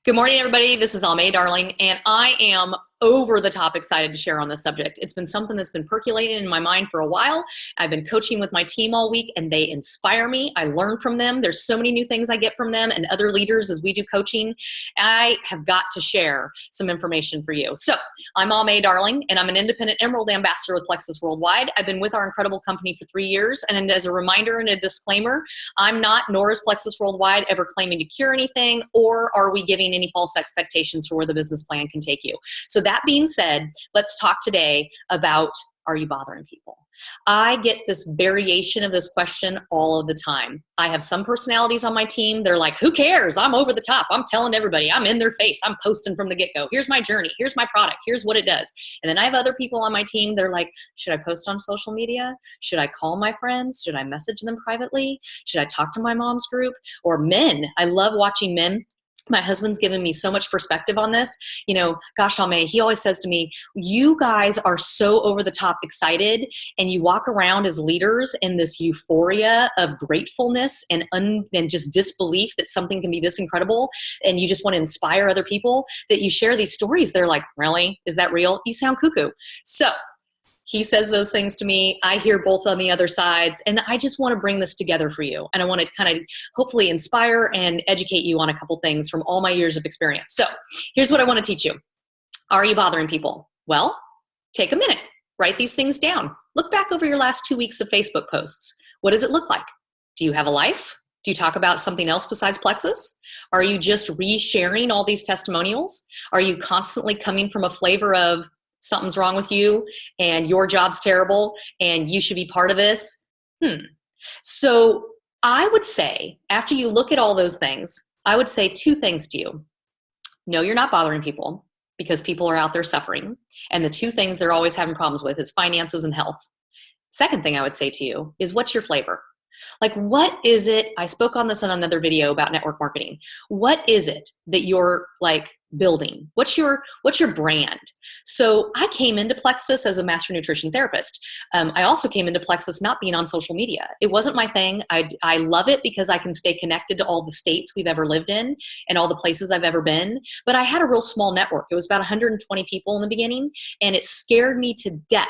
Good morning, everybody. This is Aimée Darling, and I am over the top excited to share on this subject. It's been something that's been percolating in my mind for a while. I've been coaching with my team all week, and they inspire me. I learn from them. There's so many new things I get from them and other leaders as we do coaching. I have got to share some information for you. So I'm Aimée Darling, and I'm an independent Emerald Ambassador with Plexus Worldwide. I've been with our incredible company for 3 years, and as a reminder and a disclaimer, I'm not, nor is Plexus Worldwide, ever claiming to cure anything, or are we giving any false expectations for where the business plan can take you. So that being said, let's talk today about, are you bothering people? I get this variation of this question all of the time. I have some personalities on my team. They're like, who cares? I'm over the top. I'm telling everybody. I'm in their face. I'm posting from the get-go. Here's my journey. Here's my product. Here's what it does. And then I have other people on my team. They're like, should I post on social media? Should I call my friends? Should I message them privately? Should I talk to my mom's group? Or men. I love watching men. My husband's given me so much perspective on this. You know, gosh, Aimée, he always says to me, you guys are so over the top excited, and you walk around as leaders in this euphoria of gratefulness and just disbelief that something can be this incredible, and you just want to inspire other people, that you share these stories. They're like, really? Is that real? You sound cuckoo. So he says those things to me. I hear both on the other sides, and I just want to bring this together for you. And I want to kind of hopefully inspire and educate you on a couple things from all my years of experience. So here's what I want to teach you. Are you bothering people? Well, take a minute. Write these things down. Look back over your last 2 weeks of Facebook posts. What does it look like? Do you have a life? Do you talk about something else besides Plexus? Are you just resharing all these testimonials? Are you constantly coming from a flavor of something's wrong with you and your job's terrible and you should be part of this? So I would say, after you look at all those things, I would say 2 things to you. No, you're not bothering people, because people are out there suffering. And the 2 things they're always having problems with is finances and health. Second thing I would say to you is, what's your flavor? Like, what is it? I spoke on this in another video about network marketing. What is it that you're like building? What's your brand? So I came into Plexus as a master nutrition therapist. I also came into Plexus not being on social media. It wasn't my thing. I love it because I can stay connected to all the states we've ever lived in and all the places I've ever been. But I had a real small network. It was about 120 people in the beginning, and it scared me to death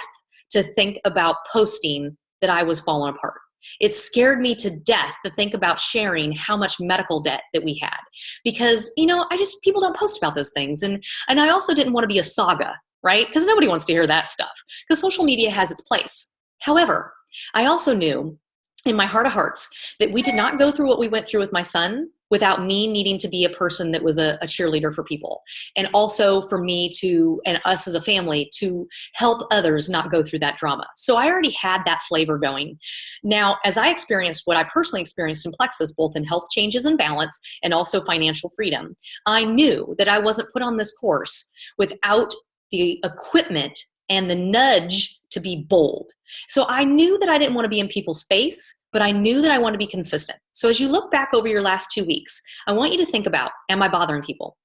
to think about posting that I was falling apart. It scared me to death to think about sharing how much medical debt that we had, because, you know, people don't post about those things. And I also didn't want to be a saga, right? Because nobody wants to hear that stuff, because social media has its place. However, I also knew in my heart of hearts that we did not go through what we went through with my son without me needing to be a person that was a cheerleader for people. And also for me to, and us as a family, to help others not go through that drama. So I already had that flavor going. Now, as I experienced what I personally experienced in Plexus, both in health changes and balance, and also financial freedom, I knew that I wasn't put on this course without the equipment and the nudge to be bold. So I knew that I didn't want to be in people's face, but I knew that I want to be consistent. So as you look back over your last 2 weeks, I want you to think about, am I bothering people?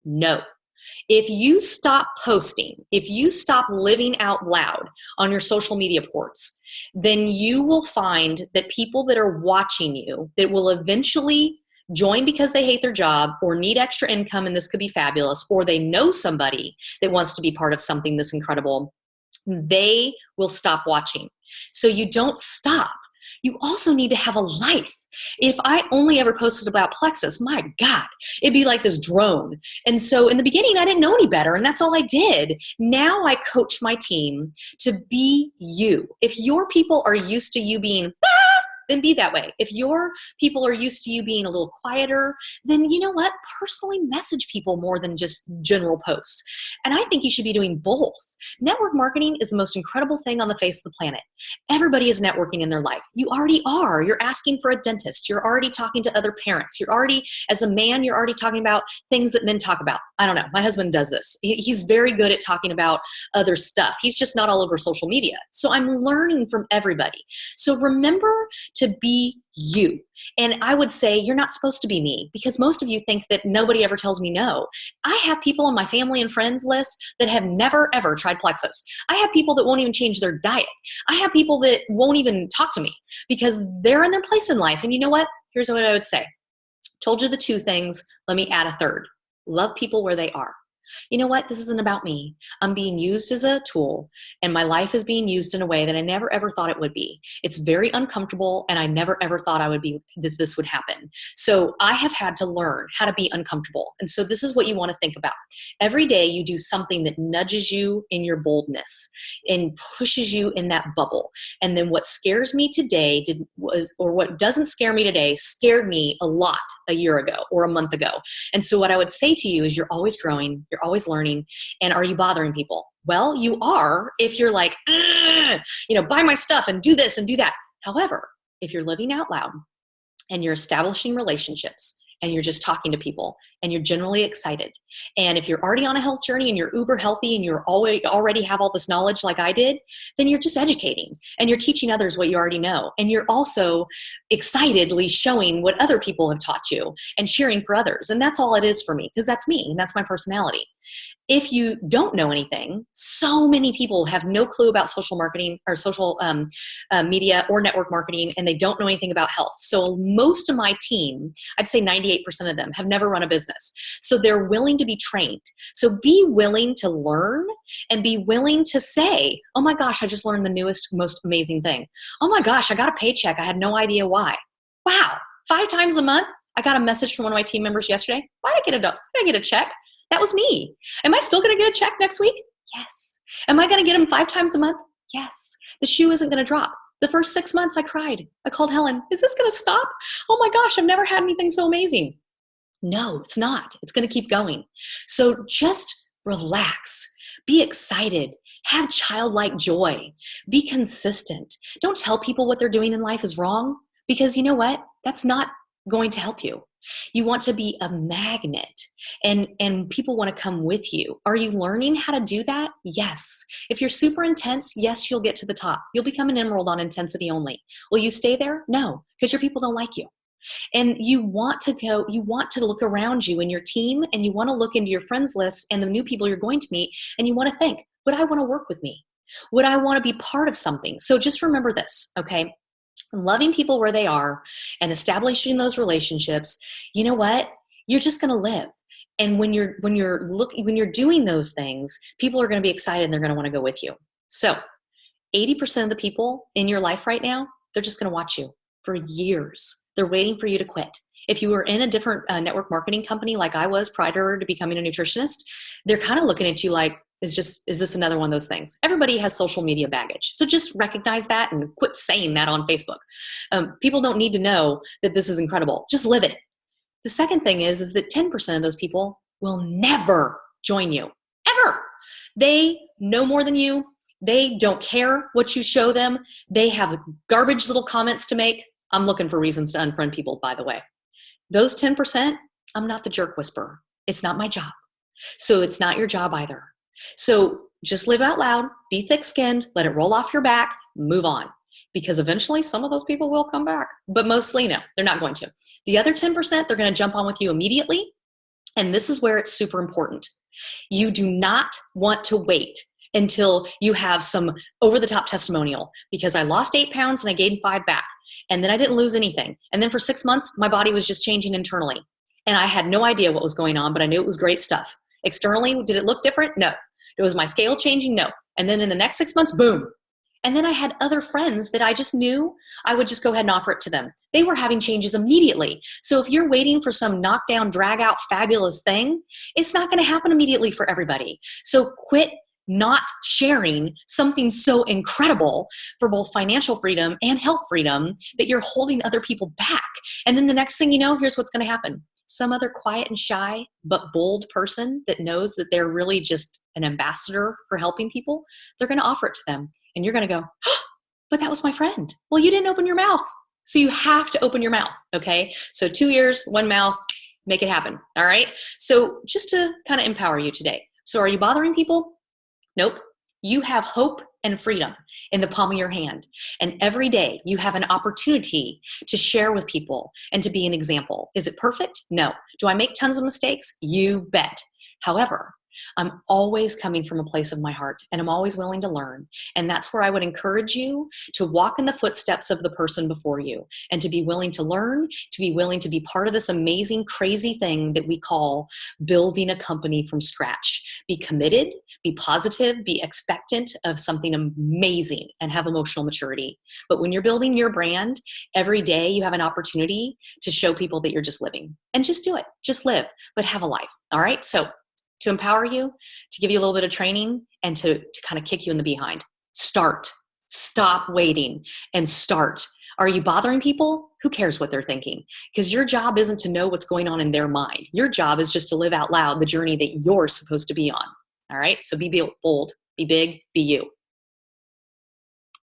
No. If you stop posting, if you stop living out loud on your social media ports, then you will find that people that are watching you, that will eventually join because they hate their job or need extra income, and this could be fabulous, or they know somebody that wants to be part of something this incredible, they will stop watching. So you don't stop. You also need to have a life. If I only ever posted about Plexus, my God, it'd be like this drone. And so in the beginning, I didn't know any better, and that's all I did. Now I coach my team to be you. If your people are used to you being, then be that way. If your people are used to you being a little quieter, then you know what? Personally message people more than just general posts. And I think you should be doing both. Network marketing is the most incredible thing on the face of the planet. Everybody is networking in their life. You already are. You're asking for a dentist. You're already talking to other parents. You're already, as a man, you're already talking about things that men talk about. I don't know. My husband does this. He's very good at talking about other stuff. He's just not all over social media. So I'm learning from everybody. So remember to be you. And I would say you're not supposed to be me, because most of you think that nobody ever tells me no. I have people on my family and friends list that have never ever tried Plexus. I have people that won't even change their diet. I have people that won't even talk to me because they're in their place in life. And you know what? Here's what I would say. Told you the 2 things. Let me add a third. Love people where they are. You know what? This isn't about me. I'm being used as a tool, and my life is being used in a way that I never ever thought it would be. It's very uncomfortable, and I never ever thought that this would happen. So I have had to learn how to be uncomfortable. And so this is what you want to think about. Every day you do something that nudges you in your boldness and pushes you in that bubble. And then what scares me today or what doesn't scare me today scared me a lot a year ago or a month ago. And so what I would say to you is, you're always growing, you're always learning. And are you bothering people? Well, you are if you're like, buy my stuff and do this and do that. However, if you're living out loud and you're establishing relationships and you're just talking to people and you're generally excited, and if you're already on a health journey and you're uber healthy and you're already have all this knowledge like I did, then you're just educating and you're teaching others what you already know. And you're also excitedly showing what other people have taught you and cheering for others. And that's all it is for me, because that's me and that's my personality. If you don't know anything, so many people have no clue about social marketing or social media or network marketing, and they don't know anything about health. So most of my team, I'd say 98% of them, have never run a business. So they're willing to be trained. So be willing to learn and be willing to say, oh my gosh, I just learned the newest, most amazing thing. Oh my gosh, I got a paycheck. I had no idea why. Wow, 5 times a month. I got a message from one of my team members yesterday. Why did I get a check? That was me. Am I still going to get a check next week? Yes. Am I going to get them 5 times a month? Yes. The shoe isn't going to drop. The first 6 months I cried. I called Helen. Is this going to stop? Oh my gosh, I've never had anything so amazing. No, it's not. It's going to keep going. So just relax. Be excited. Have childlike joy. Be consistent. Don't tell people what they're doing in life is wrong, because you know what? That's not going to help you. You want to be a magnet, and people want to come with you. Are you learning how to do that? Yes. If you're super intense, yes, you'll get to the top. You'll become an emerald on intensity only. Will you stay there? No, because your people don't like you. And you want to look around you and your team, and you want to look into your friends list and the new people you're going to meet, and you want to think, would I want to work with me? Would I want to be part of something? So just remember this, okay? Loving people where they are and establishing those relationships, you know what? You're just going to live. And when you're doing those things, people are going to be excited and they're going to want to go with you. So 80% of the people in your life right now, they're just going to watch you for years. They're waiting for you to quit. If you were in a different network marketing company like I was prior to becoming a nutritionist, they're kind of looking at you like, is this another one of those things? Everybody has social media baggage. So just recognize that and quit saying that on Facebook. People don't need to know that this is incredible. Just live it. The second thing is that 10% of those people will never join you, ever. They know more than you. They don't care what you show them. They have garbage little comments to make. I'm looking for reasons to unfriend people, by the way. Those 10%, I'm not the jerk whisperer. It's not my job. So it's not your job either. So just live out loud, be thick-skinned, let it roll off your back, move on. Because eventually some of those people will come back. But mostly, no, they're not going to. The other 10%, they're going to jump on with you immediately. And this is where it's super important. You do not want to wait until you have some over-the-top testimonial, because I lost 8 pounds and I gained 5 back. And then I didn't lose anything. And then for 6 months, my body was just changing internally. And I had no idea what was going on, but I knew it was great stuff. Externally, did it look different? No. It was my scale changing? No. And then in the next 6 months, boom. And then I had other friends that I just knew I would just go ahead and offer it to them. They were having changes immediately. So if you're waiting for some knockdown, drag out, fabulous thing, it's not going to happen immediately for everybody. So quit not sharing something so incredible for both financial freedom and health freedom that you're holding other people back. And then the next thing you know, here's what's going to happen. Some other quiet and shy but bold person that knows that they're really just an ambassador for helping people, they're going to offer it to them. And you're going to go, oh, but that was my friend. Well, you didn't open your mouth. So you have to open your mouth, okay? So 2 ears, 1 mouth, make it happen, all right? So just to kind of empower you today. So are you bothering people? Nope. You have hope and freedom in the palm of your hand. And every day you have an opportunity to share with people and to be an example. Is it perfect? No. Do I make tons of mistakes? You bet. However, I'm always coming from a place of my heart, and I'm always willing to learn. And that's where I would encourage you to walk in the footsteps of the person before you and to be willing to learn, to be willing to be part of this amazing, crazy thing that we call building a company from scratch. Be committed, be positive, be expectant of something amazing, and have emotional maturity. But when you're building your brand, every day you have an opportunity to show people that you're just living. And just do it. Just live, but have a life. All right? So to empower you, to give you a little bit of training, and to kind of kick you in the behind. Start. Stop waiting and start. Are you bothering people? Who cares what they're thinking? Because your job isn't to know what's going on in their mind. Your job is just to live out loud the journey that you're supposed to be on. All right? So be bold, be big, be you.